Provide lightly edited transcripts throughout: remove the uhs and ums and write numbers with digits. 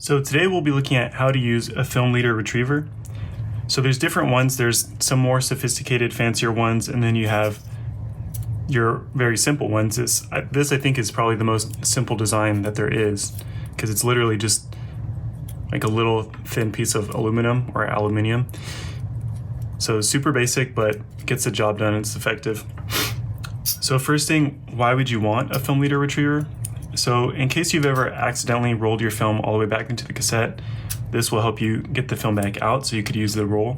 So today we'll be looking at how to use a film leader retriever. So there's different ones. There's some more sophisticated, fancier ones, and then you have your very simple ones. This I think is probably the most simple design that there is, because it's literally just like a little thin piece of aluminum or aluminium. So super basic, but gets the job done and it's effective. So first thing, why would you want a film leader retriever? So in case you've ever accidentally rolled your film all the way back into the cassette, this will help you get the film back out so you could use the roll.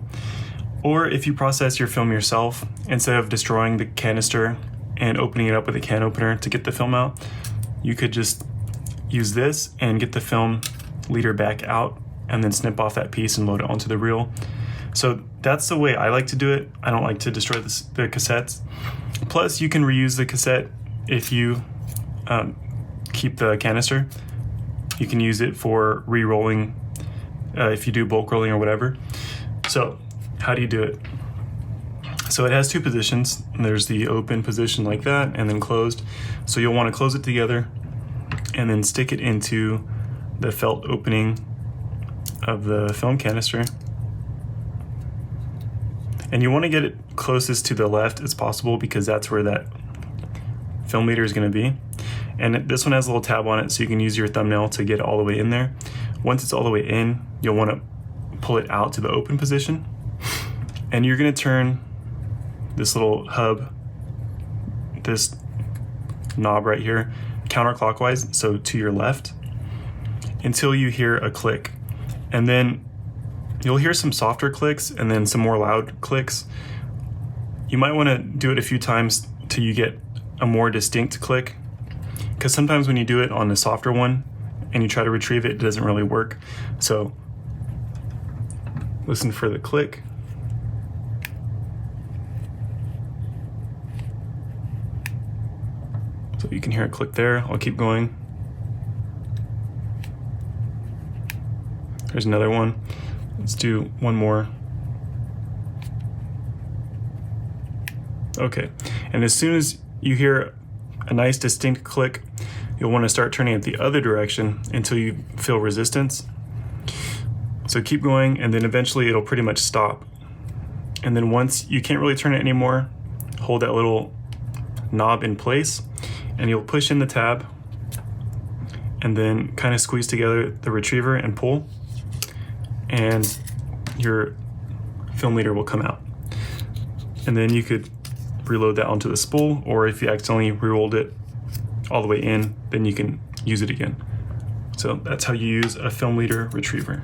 Or if you process your film yourself, instead of destroying the canister and opening it up with a can opener to get the film out, you could just use this and get the film leader back out and then snip off that piece and load it onto the reel. So that's the way I like to do it. I don't like to destroy the cassettes. Plus, you can reuse the cassette if you keep the canister. You can use it for re-rolling if you do bulk rolling or whatever. So how do you do it? So it has two positions. There's the open position like that, and then closed. So you'll want to close it together and then stick it into the felt opening of the film canister. And you want to get it closest to the left as possible because that's where that film leader is going to be. And this one has a little tab on it so you can use your thumbnail to get it all the way in there. Once it's all the way in, you'll want to pull it out to the open position. And you're going to turn this little hub, this knob right here, counterclockwise, so to your left, until you hear a click. And then you'll hear some softer clicks and then some more loud clicks. You might want to do it a few times till you get a more distinct click, because sometimes when you do it on the softer one and you try to retrieve it, it doesn't really work. So listen for the click. So you can hear it click there. I'll keep going. There's another one. Let's do one more. Okay, and as soon as you hear a nice distinct click, you'll want to start turning it the other direction until you feel resistance. So keep going, and then eventually it'll pretty much stop. And then once you can't really turn it anymore, hold that little knob in place, and you'll push in the tab, and then kind of squeeze together the retriever and pull, and your film leader will come out. And then you could reload that onto the spool, or if you accidentally re-rolled it all the way in, then you can use it again. So that's how you use a film leader retriever.